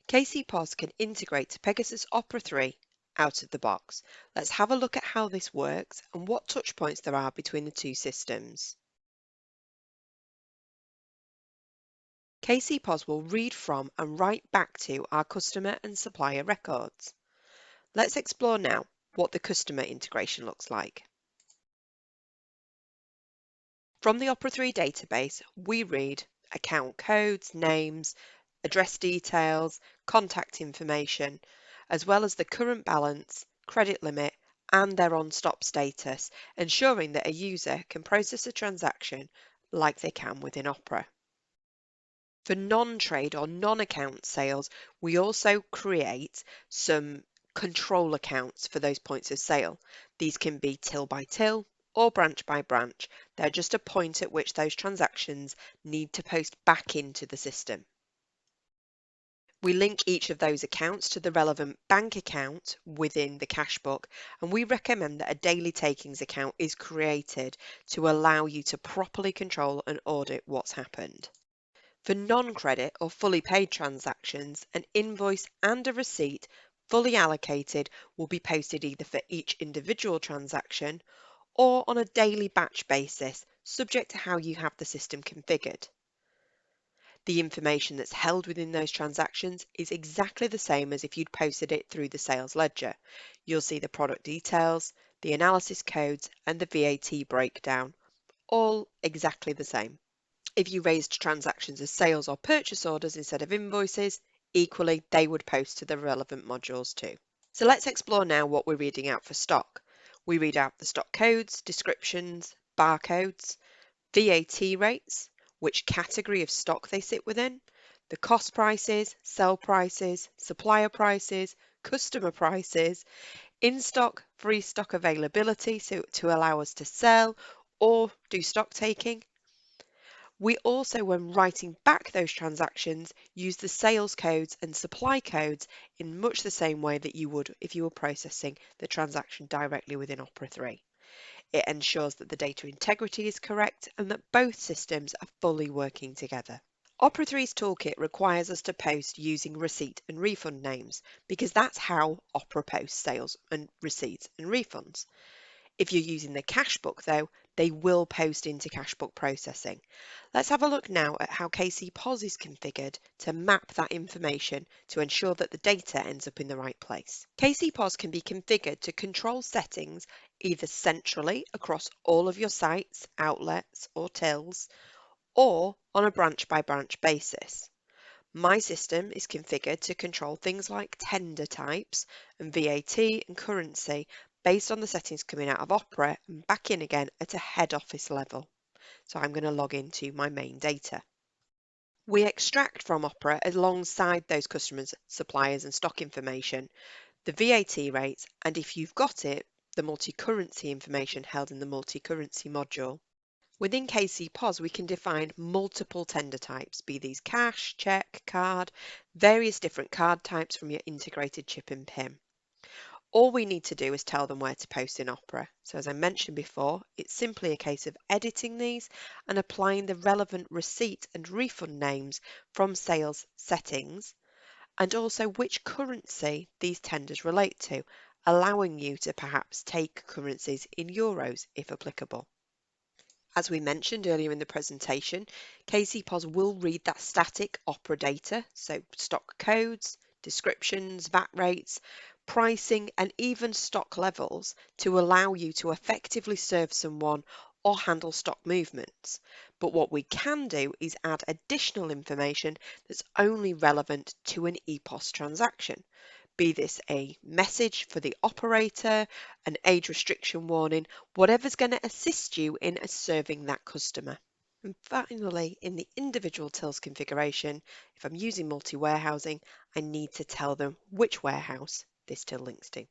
KCPOS can integrate to Pegasus Opera 3 out of the box. Let's have a look at how this works and what touch points there are between the two systems. KCPOS will read from and write back to our customer and supplier records. Let's explore now what the customer integration looks like. From the Opera 3 database, we read account codes, names, address details, contact information, as well as the current balance, credit limit, and their on-stop status, ensuring that a user can process a transaction like they can within Opera. For non-trade or non-account sales, we also create some control accounts for those points of sale. These can be till by till or branch by branch. They're just a point at which those transactions need to post back into the system. We link each of those accounts to the relevant bank account within the cash book, and we recommend that a daily takings account is created to allow you to properly control and audit what's happened. For non-credit or fully paid transactions, an invoice and a receipt fully allocated will be posted either for each individual transaction or on a daily batch basis, subject to how you have the system configured. The information that's held within those transactions is exactly the same as if you'd posted it through the sales ledger. You'll see the product details, the analysis codes, and the VAT breakdown, all exactly the same. If you raised transactions as sales or purchase orders instead of invoices, equally they would post to the relevant modules too. So let's explore now what we're reading out for stock. We read out the stock codes, descriptions, barcodes, VAT rates, which category of stock they sit within, the cost prices, sell prices, supplier prices, customer prices, in-stock, free stock availability, so to allow us to sell or do stock taking. We also, when writing back those transactions, use the sales codes and supply codes in much the same way that you would if you were processing the transaction directly within Opera 3. It ensures that the data integrity is correct and that both systems are fully working together. Opera 3's toolkit requires us to post using receipt and refund names because that's how Opera posts sales and receipts and refunds. If you're using the cash book though, they will post into cash book processing. Let's have a look now at how KCPOS is configured to map that information to ensure that the data ends up in the right place. KCPOS can be configured to control settings either centrally across all of your sites, outlets or tills, or on a branch by branch basis. My system is configured to control things like tender types and VAT and currency based on the settings coming out of Opera and back in again at a head office level. So I'm going to log into my main data. We extract from Opera alongside those customers, suppliers and stock information, the VAT rates, and if you've got it, the multi-currency information held in the multi-currency module. Within KCPOS, we can define multiple tender types, be these cash, check, card, various different card types from your integrated chip and PIN. All we need to do is tell them where to post in Opera. So as I mentioned before, it's simply a case of editing these and applying the relevant receipt and refund names from sales settings and also which currency these tenders relate to, allowing you to perhaps take currencies in euros if applicable. As we mentioned earlier in the presentation, KCPOS will read that static Opera data, so stock codes, descriptions, VAT rates, pricing, and even stock levels to allow you to effectively serve someone or handle stock movements. But what we can do is add additional information that's only relevant to an EPOS transaction. Be this a message for the operator, an age restriction warning, whatever's going to assist you in serving that customer. And finally, in the individual tills configuration, if I'm using multi-warehousing, I need to tell them which warehouse this till links to.